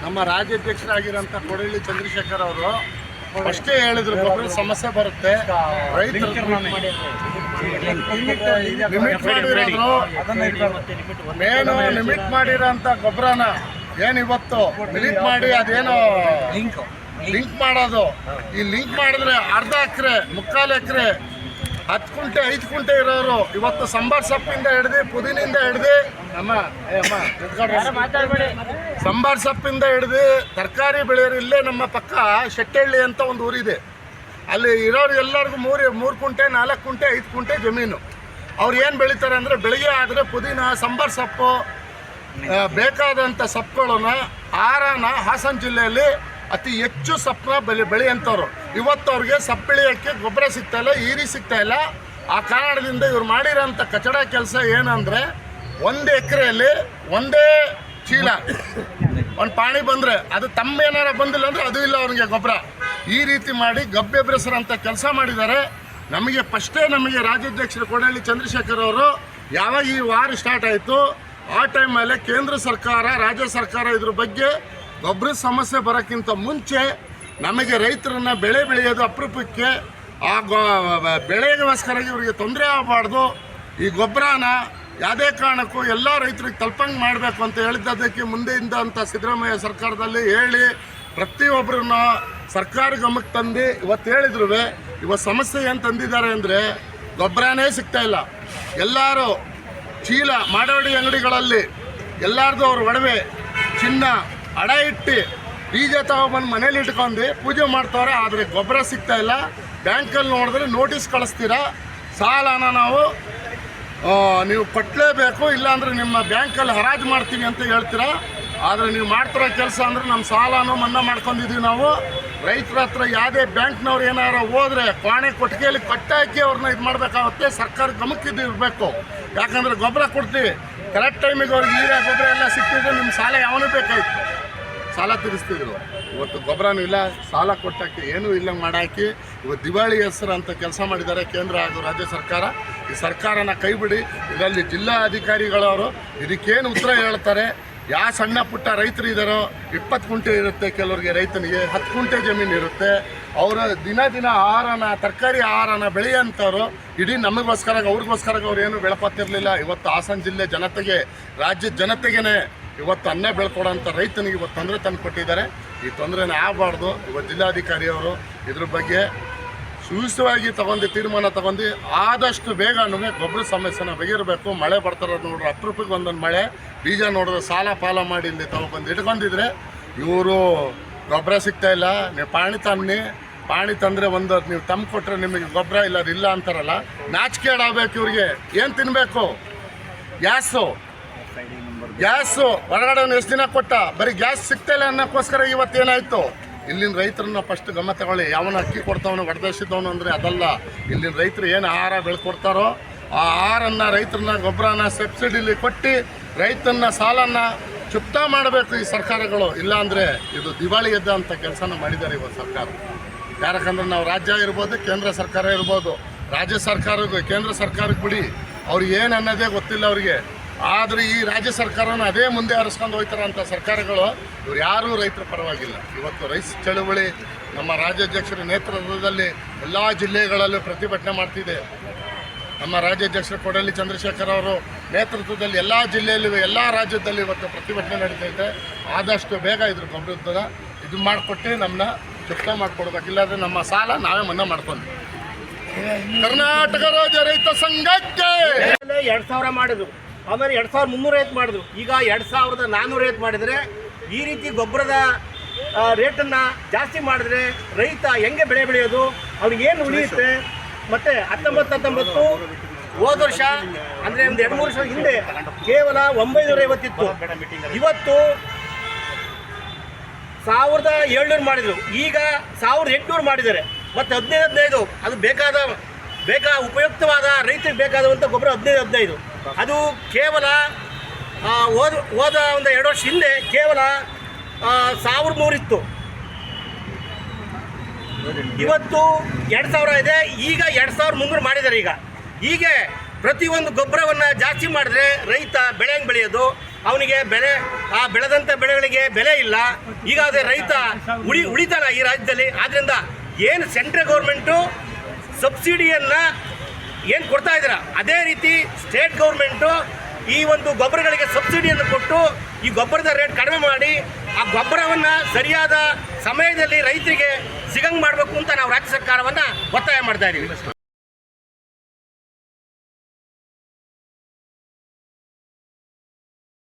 ನಮ್ಮ ರಾಜ್ಯಾಧ್ಯಕ್ಷರಾಗಿರೋಂಥ ಕೋಡಳ್ಳಿ ಚಂದ್ರಶೇಖರ್ ಅವರು ಅಷ್ಟೇ ಹೇಳಿದ್ರು, ಗೊಬ್ಬರದ ಸಮಸ್ಯೆ ಬರುತ್ತೆ, ರೈತರು ಲಿಮಿಟ್ ಮಾಡಿರೋದು ಮೇನು ಲಿಮಿಟ್ ಮಾಡಿರೋಂಥ ಗೊಬ್ಬರನ ಏನಿವತ್ತು ಲಿಮಿಟ್ ಮಾಡಿ ಅದೇನೋ ಲಿಂಕ್ ಮಾಡೋದು. ಈ ಲಿಂಕ್ ಮಾಡಿದ್ರೆ ಅರ್ಧ ಎಕರೆ, ಮುಕ್ಕಾಲು ಎಕರೆ, 10 ಕುಂಟೆ 5 ಕುಂಟೆ ಇರೋರು ಇವತ್ತು ಸಂಬಾರ್ ಸೊಪ್ಪಿಂದ ಹಿಡ್ದು, ಪುದೀನಿಂದ ಹಿಡ್ದು, ಸಂಬಾರ್ ಸೊಪ್ಪಿಂದ ಹಿಡ್ದು ತರಕಾರಿ ಬೆಳೆಯೋರು ಇಲ್ಲೇ ನಮ್ಮ ಪಕ್ಕ ಶೆಟ್ಟಹಳ್ಳಿ ಅಂತ ಒಂದು ಊರಿದೆ. ಅಲ್ಲಿ ಇರೋರು ಎಲ್ಲರಿಗೂ 3 ಕುಂಟೆ 4 ಕುಂಟೆ 5 ಕುಂಟೆ ಜಮೀನು. ಅವ್ರು ಏನು ಬೆಳೀತಾರೆ ಅಂದರೆ, ಬೆಳಿಗ್ಗೆ ಆದರೆ ಪುದೀನ, ಸಂಬಾರ್ ಸೊಪ್ಪು, ಬೇಕಾದಂಥ ಸೊಪ್ಪುಗಳನ್ನ ಹಾಸನ ಜಿಲ್ಲೆಯಲ್ಲಿ ಅತಿ ಹೆಚ್ಚು ಸೊಪ್ಪನ್ನ ಬೆಳೆಯಂಥವ್ರು. ಇವತ್ತು ಅವ್ರಿಗೆ ಸೊಪ್ಪು ಬೆಳೆಯೋಕ್ಕೆ ಗೊಬ್ಬರ ಸಿಗ್ತಾಯಿಲ್ಲ, ಈರಿ ಸಿಗ್ತಾಯಿಲ್ಲ. ಆ ಕಾರಣದಿಂದ ಇವ್ರು ಮಾಡಿರೋಂಥ ಕಚಡ ಕೆಲಸ ಏನಂದರೆ, 1 ಎಕರೆಯಲ್ಲಿ 1 ಚೀಲ ಒಂದು ಪಾಣಿ ಬಂದರೆ ಅದು ತಮ್ಮೇನಾರ ಬಂದಿಲ್ಲ ಅಂದರೆ ಅದು ಇಲ್ಲ ಅವ್ರಿಗೆ ಗೊಬ್ಬರ. ಈ ರೀತಿ ಮಾಡಿ ಗಬ್ಬೆಬ್ರೆಸರಂಥ ಕೆಲಸ ಮಾಡಿದ್ದಾರೆ. ನಮಗೆ ರಾಜ್ಯಾಧ್ಯಕ್ಷರು ಕೋಡಳ್ಳಿ ಚಂದ್ರಶೇಖರ್ ಅವರು ಯಾವಾಗ ಈ ವಾರ ಸ್ಟಾರ್ಟ್ ಆಯಿತು, ಆ ಟೈಮಲ್ಲೇ ಕೇಂದ್ರ ಸರ್ಕಾರ, ರಾಜ್ಯ ಸರ್ಕಾರ ಇದ್ರ ಬಗ್ಗೆ ಗೊಬ್ಬರದ ಸಮಸ್ಯೆ ಬರೋಕ್ಕಿಂತ ಮುಂಚೆ ನಮಗೆ ರೈತರನ್ನು ಬೆಳೆಯೋದು ಅಪರೂಪಕ್ಕೆ, ಆ ಬೆಳೆಗೋಸ್ಕರ ಇವರಿಗೆ ತೊಂದರೆ ಆಗಬಾರ್ದು, ಈ ಗೊಬ್ಬರನ ಯಾವುದೇ ಕಾರಣಕ್ಕೂ ಎಲ್ಲ ರೈತರಿಗೆ ತಲುಪಂಗೆ ಮಾಡಬೇಕು ಅಂತ ಹೇಳಿದ್ದಕ್ಕೆ ಮುಂದೆಯಿಂದ ಅಂತ ಸಿದ್ದರಾಮಯ್ಯ ಸರ್ಕಾರದಲ್ಲಿ ಹೇಳಿ ಪ್ರತಿಯೊಬ್ಬರನ್ನ ಸರ್ಕಾರ ಗಮನಕ್ಕೆ ತಂದು ಇವತ್ತು ಹೇಳಿದ್ರು. ಇವತ್ತು ಸಮಸ್ಯೆ ಏನು ತಂದಿದ್ದಾರೆ ಅಂದರೆ, ಗೊಬ್ಬರನೇ ಸಿಗ್ತಾಯಿಲ್ಲ. ಎಲ್ಲರೂ ಚೀಲ ಮಾಡವಡಿ ಅಂಗಡಿಗಳಲ್ಲಿ ಎಲ್ಲರದು ಅವ್ರ ಒಡವೆ ಚಿನ್ನ ಅಡ ಇಟ್ಟು ಬೀಜ ತಗೊಬಂದು ಮನೇಲಿ ಇಟ್ಕೊಂಡು ಪೂಜೆ ಮಾಡ್ತಾವ್ರೆ. ಆದರೆ ಗೊಬ್ಬರ ಸಿಗ್ತಾಯಿಲ್ಲ. ಬ್ಯಾಂಕಲ್ಲಿ ನೋಡಿದ್ರೆ ನೋಟಿಸ್ ಕಳಿಸ್ತೀರಾ, ಸಾಲನ ನೀವು ಕಟ್ಟಲೇಬೇಕು, ಇಲ್ಲಾಂದರೆ ನಿಮ್ಮ ಬ್ಯಾಂಕಲ್ಲಿ ಹರಾಜು ಮಾಡ್ತೀವಿ ಅಂತ ಹೇಳ್ತೀರಾ. ಆದರೆ ನೀವು ಮಾಡ್ತಿರೋ ಕೆಲಸ ಅಂದರೆ ನಮ್ಮ ಸಾಲನೂ ಮನ್ನಾ ಮಾಡ್ಕೊಂಡಿದ್ದೀವಿ ನಾವು. ರೈತರ ಹತ್ರ ಯಾವುದೇ ಬ್ಯಾಂಕ್ನವ್ರು ಏನಾರು ಹೋದರೆ ಪಾಣಿ ಕೊಟ್ಟಿಗೆಯಲ್ಲಿ ಕಟ್ಟಾಕಿ ಅವ್ರನ್ನ ಇದು ಮಾಡಬೇಕಾಗುತ್ತೆ. ಸರ್ಕಾರ ಗಮನಕ್ಕಿದ್ದು ಇರಬೇಕು. ಯಾಕಂದರೆ ಗೊಬ್ಬರ ಕೊಡ್ತೀವಿ, ಕರೆಕ್ಟ್ ಟೈಮಿಗೆ ಅವ್ರಿಗೆ ಯೂರಿಯಾ ಗೊಬ್ಬರ ಎಲ್ಲ ಸಿಕ್ತಿದ್ರೆ ನಿಮ್ಮ ಸಾಲ ಯಾವನೂ ಬೇಕಾಯ್ತು, ಸಾಲ ತೀರಿಸ್ತಿದ್ರು. ಇವತ್ತು ಗೊಬ್ಬರನೂ ಇಲ್ಲ, ಸಾಲ ಕೊಟ್ಟಕ್ಕೆ ಏನೂ ಇಲ್ಲ ಮಾಡಾಕಿ ಇವತ್ತು ದಿವಾಳಿ ಹೆಸರು ಅಂತ ಕೆಲಸ ಮಾಡಿದ್ದಾರೆ ಕೇಂದ್ರ ಹಾಗೂ ರಾಜ್ಯ ಸರ್ಕಾರ. ಈ ಸರ್ಕಾರನ ಕೈಬಿಡಿ. ಇದರಲ್ಲಿ ಜಿಲ್ಲಾ ಅಧಿಕಾರಿಗಳವರು ಇದಕ್ಕೇನು ಉತ್ತರ ಹೇಳ್ತಾರೆ. ಯಾವ ಸಣ್ಣ ಪುಟ್ಟ ರೈತರು ಇದ್ದಾರೋ 20 ಕುಂಟೆ ಇರುತ್ತೆ, ಕೆಲವರಿಗೆ ರೈತನಿಗೆ 10 ಕುಂಟೆ ಜಮೀನು ಇರುತ್ತೆ. ಅವರು ದಿನ ಆಹಾರನ, ತರಕಾರಿ ಆಹಾರನ ಬೆಳೆಯೋಂಥವ್ರು ಇಡೀ ನಮಗೋಸ್ಕರ ಅವ್ರಿಗೋಸ್ಕರ ಅವ್ರು ಏನು ಬೆಳಪತ್ತಿರಲಿಲ್ಲ. ಇವತ್ತು ಹಾಸನ ಜಿಲ್ಲೆ ಜನತೆಗೆ, ರಾಜ್ಯದ ಜನತೆಗೇ ಇವತ್ತು ಅನ್ನ ಬೆಳ್ಕೊಡೋಂಥ ರೈತನಿಗೆ ಇವತ್ತು ತೊಂದರೆ ತಂದು ಕೊಟ್ಟಿದ್ದಾರೆ. ಈ ತೊಂದರೆನ ಆಗಬಾರ್ದು. ಇವತ್ತು ಜಿಲ್ಲಾಧಿಕಾರಿಯವರು ಇದ್ರ ಬಗ್ಗೆ ಸೂಕ್ತವಾಗಿ ತೀರ್ಮಾನ ತಗೊಂಡು ಆದಷ್ಟು ಬೇಗ ಗೊಬ್ಬರ ಸಮಸ್ಯೆನ ಬಗೆಯಿರಬೇಕು. ಮಳೆ ಬರ್ತಾರೋದು ನೋಡ್ರೆ ಅಪರೂಪಕ್ಕೆ ಒಂದೊಂದು ಮಳೆ, ಬೀಜ ನೋಡಿದ್ರೆ ಸಾಲ ಪಾಲ ಮಾಡಿ ಇಲ್ಲಿ ತಗೊಂಡು ಇಟ್ಕೊಂಡಿದ್ರೆ ಇವರು ಗೊಬ್ಬರ ಸಿಗ್ತಾಯಿಲ್ಲ. ನೀವು ಪಾಣಿ ತಂದರೆ ಒಂದು ನೀವು ಕೊಟ್ಟರೆ ನಿಮಗೆ ಗೊಬ್ಬರ ಇಲ್ಲ ಅಂತಾರಲ್ಲ, ನಾಚಿಕೆಡಾಗಬೇಕು ಇವ್ರಿಗೆ. ಏನು ತಿನ್ನಬೇಕು? ಗ್ಯಾಸು ಹೊರಗಡೆ ಎಷ್ಟು ದಿನ ಕೊಟ್ಟ, ಬರೀ ಗ್ಯಾಸ್ ಸಿಗ್ತಾಯಿಲ್ಲ ಅನ್ನೋಕ್ಕೋಸ್ಕರ ಇವತ್ತೇನಾಯಿತು. ಇಲ್ಲಿನ ರೈತರನ್ನ ಫಸ್ಟ್ ಗಮನ ತಗೊಳ್ಳಿ. ಯಾವನ ಅಕ್ಕಿ ಕೊಡ್ತಾವನು ಹೊಡೆದೋನು ಅಂದರೆ ಅದಲ್ಲ. ಇಲ್ಲಿನ ರೈತರು ಏನು ಆಹಾರ ಬೆಳ್ಕೊಡ್ತಾರೋ ಆ ಆಹಾರನ್ನ, ರೈತರನ್ನ ಗೊಬ್ಬರನ ಸಬ್ಸಿಡಿಲಿ ಕೊಟ್ಟು ರೈತನ ಸಾಲನ್ನು ಚುಕ್ತಾ ಮಾಡಬೇಕು ಈ ಸರ್ಕಾರಗಳು. ಇಲ್ಲಾಂದರೆ ಇದು ದಿವಾಳಿ ಎದ್ದ ಅಂತ ಕೆಲಸನ ಮಾಡಿದ್ದಾರೆ ಇವತ್ತು ಸರ್ಕಾರ. ಯಾಕಂದ್ರೆ ನಾವು ರಾಜ್ಯ ಇರ್ಬೋದು, ಕೇಂದ್ರ ಸರ್ಕಾರ ಇರ್ಬೋದು, ರಾಜ್ಯ ಸರ್ಕಾರಕ್ಕೆ ಕೇಂದ್ರ ಸರ್ಕಾರಕ್ಕೆ ಬಿಡಿ, ಅವ್ರಿಗೆ ಏನು ಅನ್ನೋದೇ ಗೊತ್ತಿಲ್ಲ ಅವರಿಗೆ. ಆದರೆ ಈ ರಾಜ್ಯ ಸರ್ಕಾರನ ಅದೇ ಮುಂದೆ ಹರಿಸ್ಕೊಂಡು ಹೋಗ್ತಾರಂಥ ಸರ್ಕಾರಗಳು ಇವ್ರು ಯಾರೂ ರೈತರ ಪರವಾಗಿಲ್ಲ. ಇವತ್ತು ರೈತ ಚಳುವಳಿ ನಮ್ಮ ರಾಜ್ಯಾಧ್ಯಕ್ಷರ ನೇತೃತ್ವದಲ್ಲಿ ಎಲ್ಲ ಜಿಲ್ಲೆಗಳಲ್ಲೂ ಪ್ರತಿಭಟನೆ ಮಾಡ್ತಿದೆ. ನಮ್ಮ ರಾಜ್ಯಾಧ್ಯಕ್ಷರು ಕೋಡಳ್ಳಿ ಚಂದ್ರಶೇಖರ್ ಅವರು ನೇತೃತ್ವದಲ್ಲಿ ಎಲ್ಲ ಜಿಲ್ಲೆಯಲ್ಲೂ, ಎಲ್ಲ ರಾಜ್ಯದಲ್ಲಿ ಇವತ್ತು ಪ್ರತಿಭಟನೆ ನಡೀತೈತೆ. ಆದಷ್ಟು ಬೇಗ ಇದ್ರ ಗೊಬ್ಬರದ ಇದು ಮಾಡಿಕೊಟ್ಟು ನಮ್ಮನ್ನ ಚುಕ್ತ ಮಾಡಿಕೊಡ್ಬೇಕು. ಇಲ್ಲಾಂದರೆ ನಮ್ಮ ಸಾಲ ನಾವೇ ಮನ್ನಾ ಮಾಡ್ಕೊಂಡ್ವಿ. ಕರ್ನಾಟಕ ರಾಜ್ಯ ರೈತ ಸಂಘಕ್ಕೆ 2000 ಮಾಡಿದ್ರು, ಆಮೇಲೆ 2350 ಮಾಡಿದ್ರು, ಈಗ 2450 ಮಾಡಿದರೆ ಈ ರೀತಿ ಗೊಬ್ಬರದ ರೇಟನ್ನು ಜಾಸ್ತಿ ಮಾಡಿದ್ರೆ ರೈತ ಹೆಂಗೆ ಬೆಳೆಯೋದು, ಅವ್ರಿಗೇನು ಉಳಿಯುತ್ತೆ? ಮತ್ತು 19 ಹೋದ ವರ್ಷ ಅಂದರೆ ಒಂದು 2-3 ವರ್ಷ ಹಿಂದೆ ಕೇವಲ 950 ಇತ್ತು. ಇವತ್ತು 1700 ಮಾಡಿದರು, ಈಗ 1800 ಮಾಡಿದ್ದಾರೆ. ಮತ್ತು 15 ಅದು ಉಪಯುಕ್ತವಾದ ರೈತರಿಗೆ ಬೇಕಾದಂಥ ಗೊಬ್ಬರ 15 ಅದು ಕೇವಲ ಹೋದ ಒಂದು 2 ವರ್ಷ ಹಿಂದೆ ಕೇವಲ 1300 ಇತ್ತು. ಇವತ್ತು 2000 ಇದೆ, ಈಗ 2300 ಮಾಡಿದ್ದಾರೆ. ಹೀಗೆ ಪ್ರತಿಯೊಂದು ಗೊಬ್ಬರವನ್ನು ಜಾಸ್ತಿ ಮಾಡಿದ್ರೆ ರೈತ ಬೆಳೆಯಂಗೆ ಬೆಳೆಯೋದು. ಅವನಿಗೆ ಬೆಲೆ ಆ ಬೆಳೆದಂಥ ಬೆಳೆಗಳಿಗೆ ಬೆಲೆ ಇಲ್ಲ. ಈಗ ಅದೇ ರೈತ ಉಳಿತಾನ ಈ ರಾಜ್ಯದಲ್ಲಿ. ಆದ್ದರಿಂದ ಏನು ಸೆಂಟ್ರಲ್ ಗೌರ್ಮೆಂಟು ಸಬ್ಸಿಡಿಯನ್ನು ಏನು ಕೊಡ್ತಾ ಇದ್ದೀರಾ, ಅದೇ ರೀತಿ ಸ್ಟೇಟ್ ಗೌರ್ಮೆಂಟು ಈ ಒಂದು ಗೊಬ್ಬರಗಳಿಗೆ ಸಬ್ಸಿಡಿಯನ್ನು ಕೊಟ್ಟು ಈ ಗೊಬ್ಬರದ ರೇಟ್ ಕಡಿಮೆ ಮಾಡಿ ಆ ಗೊಬ್ಬರವನ್ನು ಸರಿಯಾದ ಸಮಯದಲ್ಲಿ ರೈತರಿಗೆ ಸಿಗಂಗೆ ಮಾಡಬೇಕು ಅಂತ ನಾವು ರಾಜ್ಯ ಸರ್ಕಾರವನ್ನು ಒತ್ತಾಯ ಮಾಡ್ತಾ ಇದ್ದೀವಿ.